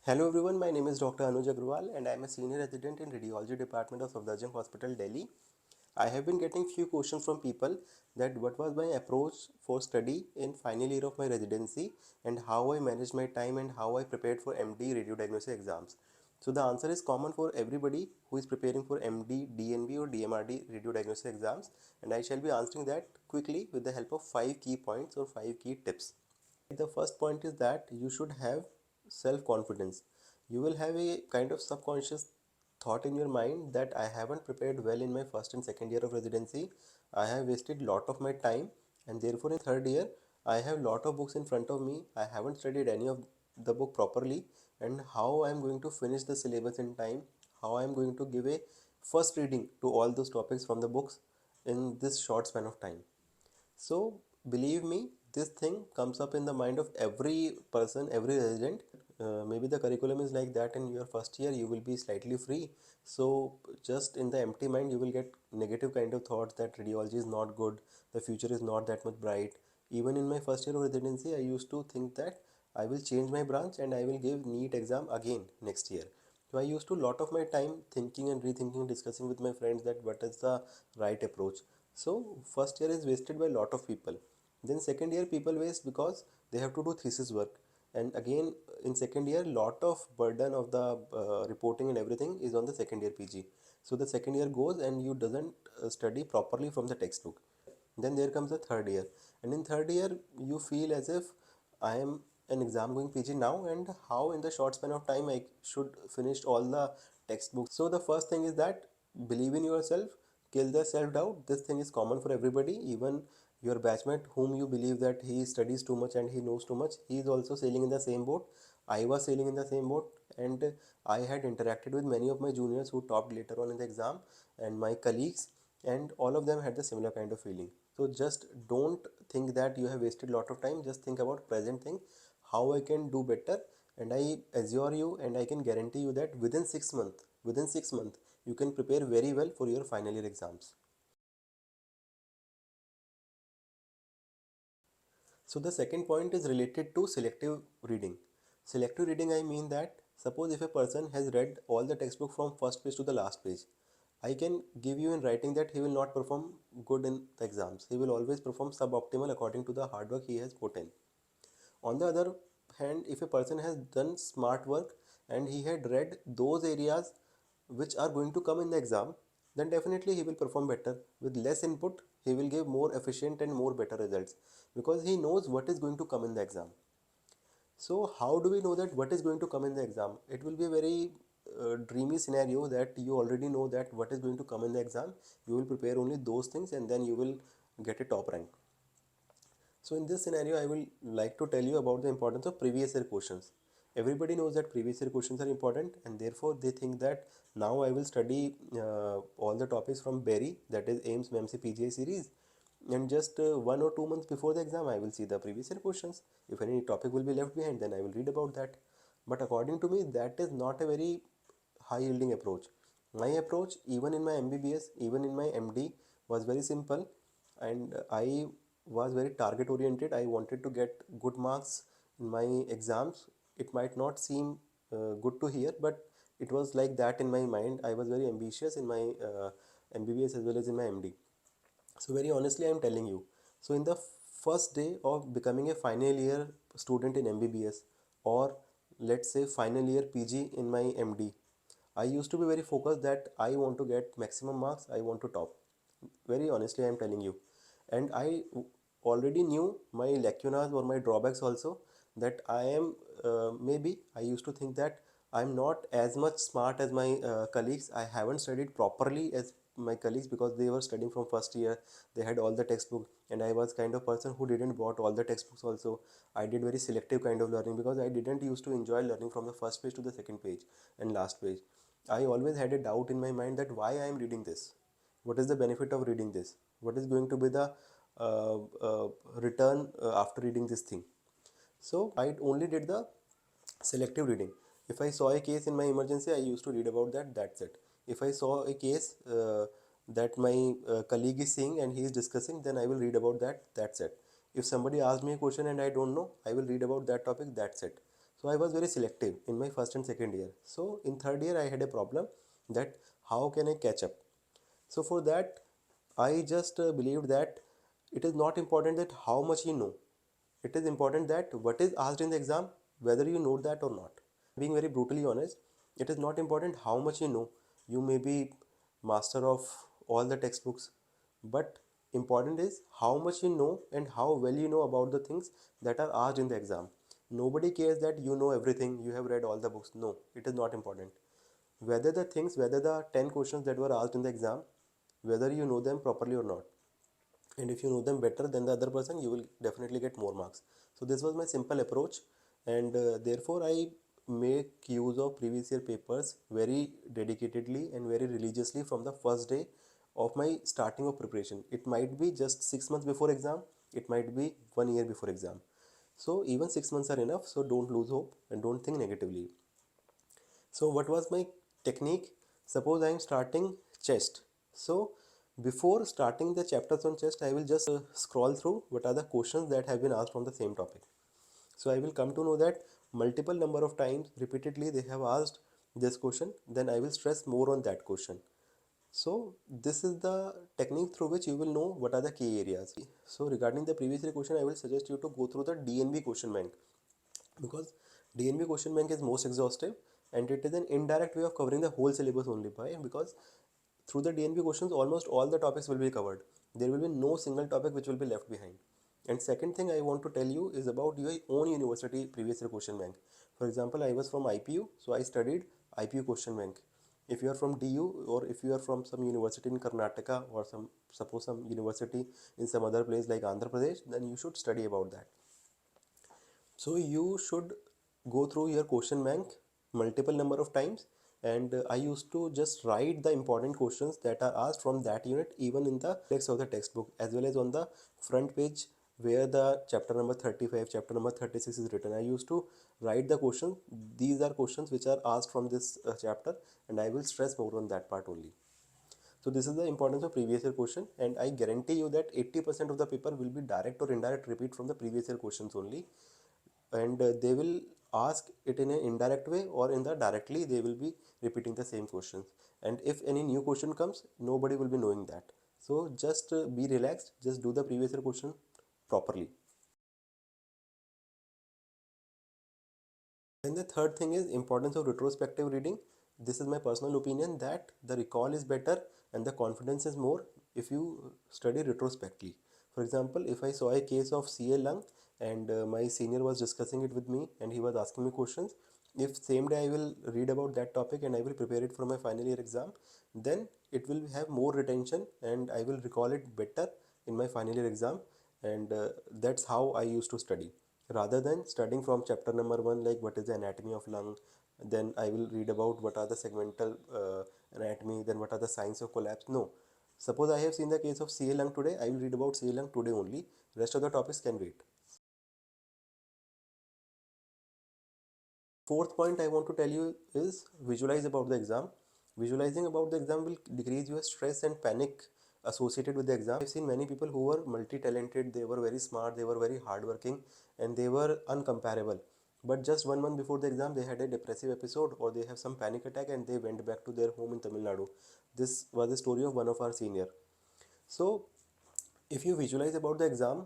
Hello everyone, my name is Dr. Anuj Agrawal and I am a senior resident in Radiology Department of Safdarjung Hospital, Delhi. I have been getting few questions from people that what was my approach for study in final year of my residency and how I managed my time and how I prepared for MD radiodiagnostic exams. So the answer is common for everybody who is preparing for MD, DNB or DMRD radiodiagnostic exams, and I shall be answering that quickly with the help of 5 key points or 5 key tips. The first point is that you should have self confidence. You will have a kind of subconscious thought in your mind that I haven't prepared well in my first and second year of residency. I have wasted lot of my time, and therefore in third year I have lot of books in front of me. I haven't studied any of the book properly, and how I am going to finish the syllabus in time, how I am going to give a first reading to all those topics from the books in this short span of time. So believe me, this thing comes up in the mind of every person, every resident. Maybe the curriculum is like that in your first year, you will be slightly free. So just in the empty mind, you will get negative kind of thoughts that radiology is not good, the future is not that much bright. Even in my first year of residency, I used to think that I will change my branch and I will give NEET exam again next year. So I used to lot of my time thinking and rethinking, discussing with my friends that what is the right approach. So first year is wasted by a lot of people. Then second year people waste because they have to do thesis work. And again in second year lot of burden of the reporting and everything is on the second year PG. So the second year goes and you doesn't study properly from the textbook. Then there comes the third year, and in third year you feel as if I am an exam going PG now, and how in the short span of time I should finish all the textbooks. So the first thing is that believe in yourself, kill the self doubt. This thing is common for everybody, even your batchmate whom you believe that he studies too much and he knows too much, he is also sailing in the same boat. I was sailing in the same boat, and I had interacted with many of my juniors who topped later on in the exam and my colleagues, and all of them had the similar kind of feeling. So just don't think that you have wasted a lot of time, just think about present thing, how I can do better. And I assure you and I can guarantee you that within 6 months you can prepare very well for your final year exams. So the second point is related to selective reading. Selective reading, I mean that suppose if a person has read all the textbook from first page to the last page, I can give you in writing that he will not perform good in the exams. He will always perform suboptimal according to the hard work he has put in. On the other hand, if a person has done smart work and he had read those areas which are going to come in the exam, then definitely he will perform better. With less input, he will give more efficient and more better results because he knows what is going to come in the exam. So, how do we know that what is going to come in the exam? It will be a very dreamy scenario that you already know that what is going to come in the exam. You will prepare only those things and then you will get a top rank. So in this scenario, I will like to tell you about the importance of previous year questions. Everybody knows that previous year questions are important, and therefore they think that now I will study all the topics from Berry, that is AIMS MEMC PGI series, and just 1 or 2 months before the exam I will see the previous year questions. If any topic will be left behind, then I will read about that. But according to me, that is not a very high yielding approach. My approach, even in my MBBS, even in my MD, was very simple, and I was very target oriented. I wanted to get good marks in my exams. It might not seem good to hear, but it was like that in my mind. I was very ambitious in my MBBS as well as in my MD. So very honestly, I am telling you. So in the first day of becoming a final year student in MBBS, or let's say final year PG in my MD, I used to be very focused that I want to get maximum marks, I want to top. Very honestly, I am telling you. And I already knew my lacunas or my drawbacks also, that I am maybe I used to think that I'm not as much smart as my colleagues. I haven't studied properly as my colleagues because they were studying from first year. They had all the textbook, and I was kind of person who didn't bought all the textbooks also. I did very selective kind of learning because I didn't used to enjoy learning from the first page to the second page and last page. I always had a doubt in my mind that why I am reading this. What is the benefit of reading this? What is going to be the uh, uh, return after reading this thing? So I only did the selective reading. If I saw a case in my emergency, I used to read about that. That's it. If I saw a case that my colleague is seeing and he is discussing, then I will read about that. That's it. If somebody asks me a question and I don't know, I will read about that topic. That's it. So I was very selective in my first and second year. So in third year I had a problem that how can I catch up. So for that I just believed that it is not important that how much you know. It is important that what is asked in the exam, whether you know that or not. Being very brutally honest, it is not important how much you know. You may be master of all the textbooks, but important is how much you know and how well you know about the things that are asked in the exam. Nobody cares that you know everything, you have read all the books. No, it is not important. Whether the 10 questions that were asked in the exam, whether you know them properly or not, and if you know them better than the other person, you will definitely get more marks. So this was my simple approach, and therefore I make use of previous year papers very dedicatedly and very religiously from the first day of my starting of preparation. It might be just 6 months before exam, it might be 1 year before exam. So even 6 months are enough, so don't lose hope and don't think negatively. So what was my technique? Suppose I am starting chest. So before starting the chapters on chest, I will just scroll through what are the questions that have been asked on the same topic. So I will come to know that multiple number of times repeatedly they have asked this question, then I will stress more on that question. So this is the technique through which you will know what are the key areas. So regarding the previous year question, I will suggest you to go through the DNB question bank, because DNB question bank is most exhaustive and it is an indirect way of covering the whole syllabus only. By because through the DNB questions almost all the topics will be covered. There will be no single topic which will be left behind. And second thing I want to tell you is about your own university previous year question bank. For example, I was from IPU, so I studied IPU question bank. If you are from DU, or if you are from some university in Karnataka, or some university in some other place like Andhra Pradesh, then you should study about that. So you should go through your question bank multiple number of times, and I used to just write the important questions that are asked from that unit even in the text of the textbook, as well as on the front page where the chapter number 35, chapter number 36 is written. I used to write the question. These are questions which are asked from this chapter, and I will stress more on that part only. So this is the importance of previous year question, and I guarantee you that 80% of the paper will be direct or indirect repeat from the previous year questions only, and they will ask it in an indirect way, or in the directly they will be repeating the same questions. And if any new question comes, nobody will be knowing that. So just be relaxed, just do the previous year question properly. And the third thing is importance of retrospective reading. This is my personal opinion that the recall is better and the confidence is more if you study retrospectively. For example, if I saw a case of CA lung and my senior was discussing it with me and he was asking me questions, if same day I will read about that topic and I will prepare it for my final year exam, then it will have more retention and I will recall it better in my final year exam. And that's how I used to study, rather than studying from chapter number 1 like what is the anatomy of lung, then I will read about what are the segmental anatomy, then what are the signs of collapse. No, suppose I have seen the case of CA lung today, I will read about CA lung today only, rest of the topics can wait. Fourth point I want to tell you is visualize about the exam. Visualizing about the exam will decrease your stress and panic associated with the exam. I've seen many people who were multi-talented, they were very smart, they were very hardworking, and they were uncomparable. But just 1 month before the exam, they had a depressive episode or they have some panic attack and they went back to their home in Tamil Nadu. This was the story of one of our senior. So if you visualize about the exam,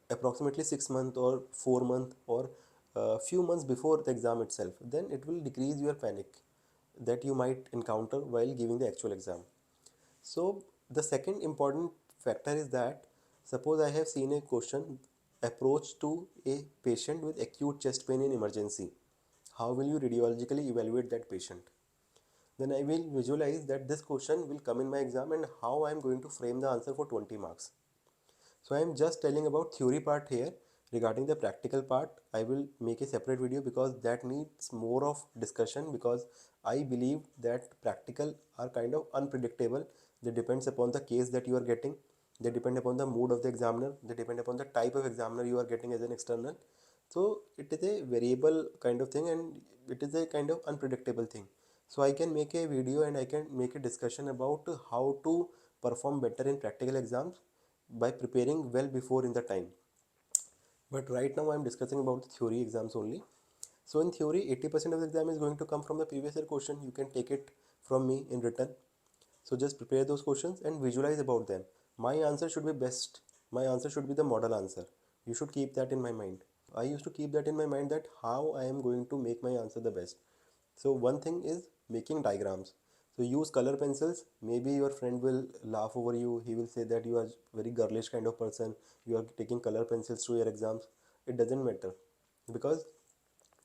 approximately 6 months or 4 months or a few months before the exam itself, then it will decrease your panic that you might encounter while giving the actual exam. So the second important factor is that suppose I have seen a question, approach to a patient with acute chest pain in emergency. How will you radiologically evaluate that patient? Then I will visualize that this question will come in my exam and how I am going to frame the answer for 20 marks. So I am just telling about theory part here. Regarding the practical part, I will make a separate video because that needs more of discussion, because I believe that practical are kind of unpredictable. They depends upon the case that you are getting. They depend upon the mood of the examiner. They depend upon the type of examiner you are getting as an external. So it is a variable kind of thing and it is a kind of unpredictable thing. So I can make a video and I can make a discussion about how to perform better in practical exams by preparing well before in the time. But right now I am discussing about the theory exams only. So in theory 80% of the exam is going to come from the previous year question. You can take it from me in written. So just prepare those questions and visualize about them. My answer should be best. My answer should be the model answer. You should keep that in my mind. I used to keep that in my mind, that how I am going to make my answer the best. So one thing is making diagrams. So use color pencils. Maybe your friend will laugh over you. He will say that you are very girlish kind of person. You are taking color pencils to your exams. It doesn't matter, because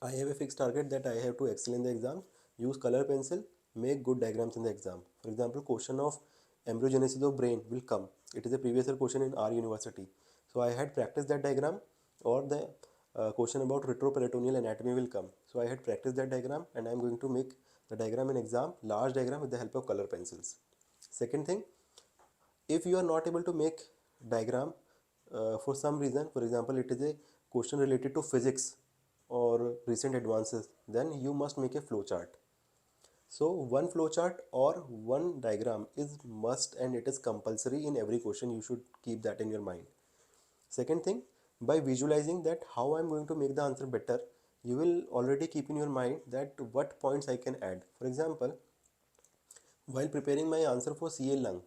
I have a fixed target that I have to excel in the exams. Use color pencil, make good diagrams in the exam. For example, question of embryogenesis of brain will come. It is a previous year question in our university. So I had practiced that diagram, or the question about retroperitoneal anatomy will come. So I had practiced that diagram, and I am going to make the diagram in exam, large diagram with the help of color pencils. Second thing, if you are not able to make diagram for some reason, for example it is a question related to physics or recent advances, then you must make a flow chart. So one flow chart or one diagram is must, and it is compulsory in every question. You should keep that in your mind. Second thing, by visualizing that how I'm going to make the answer better, you will already keep in your mind that what points I can add. For example, while preparing my answer for CA lung,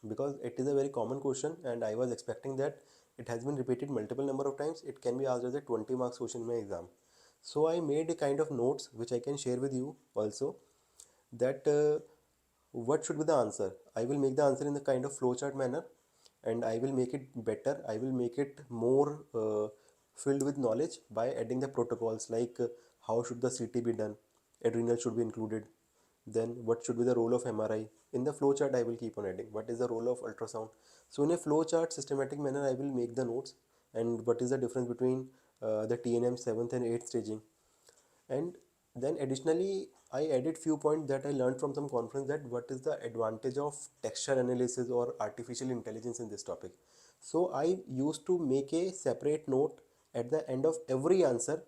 because it is a very common question and I was expecting that it has been repeated multiple number of times, it can be asked as a 20 marks question in my exam. So I made a kind of notes which I can share with you also, that what should be the answer. I will make the answer in the kind of flowchart manner, and I will make it better. I will make it more filled with knowledge by adding the protocols, like how should the CT be done, adrenal should be included, then what should be the role of MRI. In the flowchart I will keep on adding what is the role of ultrasound. So in a flowchart systematic manner I will make the notes, and what is the difference between the TNM 7th and 8th staging. And then additionally I added few points that I learned from some conference, that what is the advantage of texture analysis or artificial intelligence in this topic. So I used to make a separate note at the end of every answer: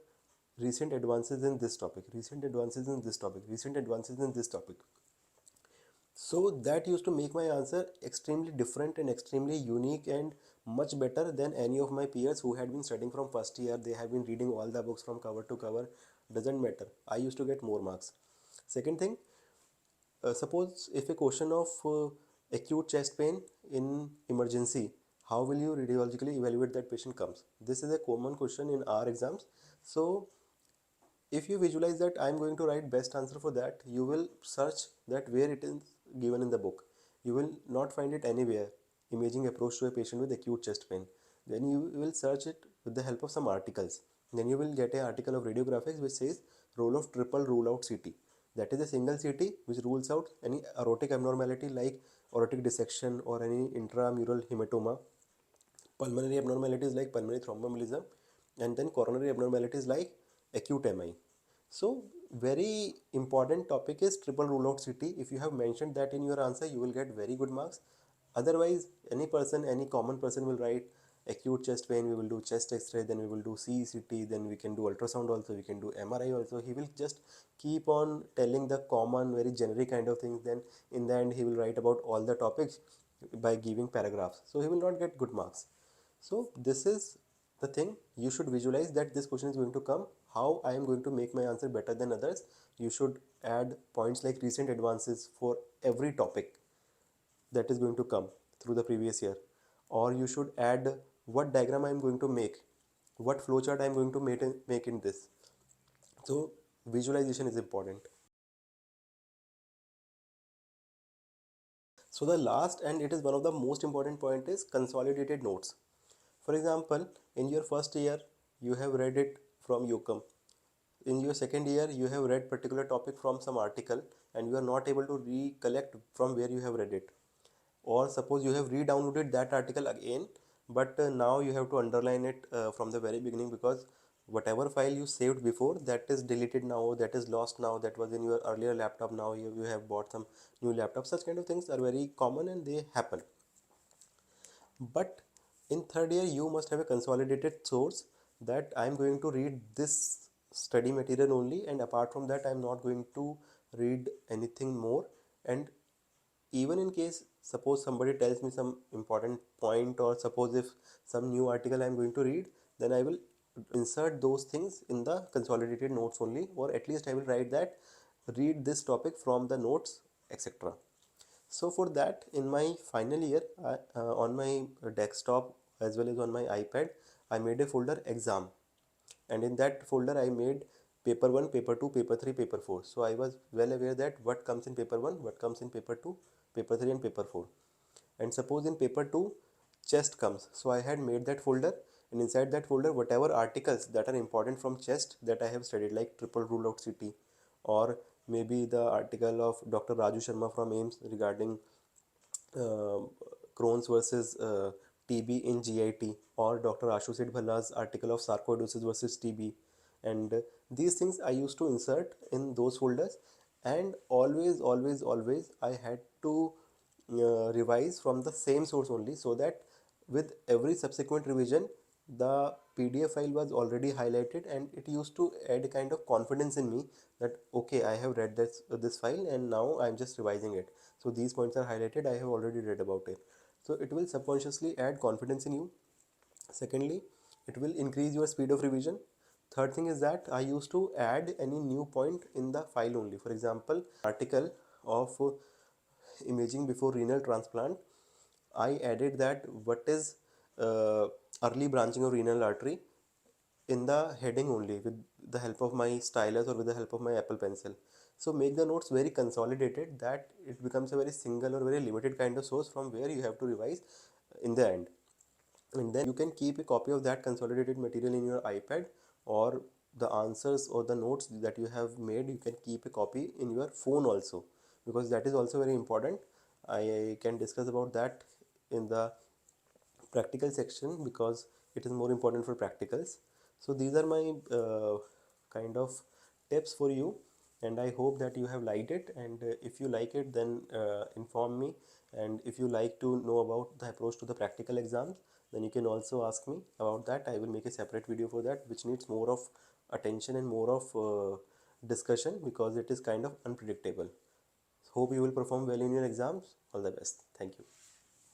recent advances in this topic, recent advances in this topic, recent advances in this topic. So that used to make my answer extremely different and extremely unique and much better than any of my peers who had been studying from first year. They have been reading all the books from cover to cover. Doesn't matter. I used to get more marks. Second thing, suppose if a question of acute chest pain in emergency, how will you radiologically evaluate that patient comes? This is a common question in our exams. So if you visualize that I am going to write best answer for that, you will search that where it is given in the book. You will not find it anywhere. Imaging approach to a patient with acute chest pain. Then you will search it with the help of some articles. Then you will get an article of radiographics which says role of triple rule out CT. That is a single CT which rules out any aortic abnormality like aortic dissection or any intramural hematoma, pulmonary abnormalities like pulmonary thromboembolism, and then coronary abnormalities like acute MI. So very important topic is triple rule out CT. If you have mentioned that in your answer, you will get very good marks. Otherwise, any person, any common person will write acute chest pain, we will do chest x-ray, then we will do CCT, then we can do ultrasound also, we can do MRI also. He will just keep on telling the common, very generic kind of things. Then in the end, he will write about all the topics by giving paragraphs. So he will not get good marks. So this is the thing. You should visualize that this question is going to come, how I am going to make my answer better than others. You should add points like recent advances for every topic that is going to come through the previous year, or you should add what diagram I am going to make, what flowchart I am going to make in this. So visualization is important. So the last, and it is one of the most important point, is consolidated notes. For example, in your first year you have read it from UCOM. In your second year you have read particular topic from some article and you are not able to recollect from where you have read it. Or suppose you have re-downloaded that article again, but now you have to underline it from the very beginning, because whatever file you saved before, that is deleted now, that is lost now, that was in your earlier laptop, now you have bought some new laptop. Such kind of things are very common and they happen. But in third year you must have a consolidated source, that I am going to read this study material only, and apart from that I am not going to read anything more. And even in case suppose somebody tells me some important point, or suppose if some new article I am going to read, then I will insert those things in the consolidated notes only, or at least I will write that read this topic from the notes, etc. So for that, in my final year, on my desktop as well as on my iPad, I made a folder exam, and in that folder I made paper 1, paper 2, paper 3, paper 4. So I was well aware that what comes in paper 1, what comes in paper 2, paper 3 and paper 4. And suppose in paper 2 chest comes, so I had made that folder, and inside that folder whatever articles that are important from chest that I have studied, like triple rule out CT, or maybe the article of Dr. Raju Sharma from AIMS regarding uh, Crohn's versus TB in GIT, or Dr. Ashusid Bhalla's article of sarcoidosis versus TB. And these things I used to insert in those folders, and always I had to revise from the same source only, so that with every subsequent revision the PDF file was already highlighted, and it used to add a kind of confidence in me that okay, I have read this file and now I'm just revising it. So these points are highlighted, I have already read about it. So it will subconsciously add confidence in you. Secondly, it will increase your speed of revision. Third thing is that I used to add any new point in the file only. For example, article of imaging before renal transplant, I added that what is early branching of renal artery in the heading only, with the help of my stylus or with the help of my Apple Pencil. So make the notes very consolidated, that it becomes a very single or very limited kind of source from where you have to revise in the end. And then you can keep a copy of that consolidated material in your iPad, or the answers or the notes that you have made, you can keep a copy in your phone also, because that is also very important. I can discuss about that in the practical section, because it is more important for practicals. So these are my kind of tips for you, and I hope that you have liked it. And if you like it, then inform me. And if you like to know about the approach to the practical exams, then you can also ask me about that. I will make a separate video for that, which needs more of attention and more of discussion, because it is kind of unpredictable. Hope you will perform well in your exams. All the best. Thank you.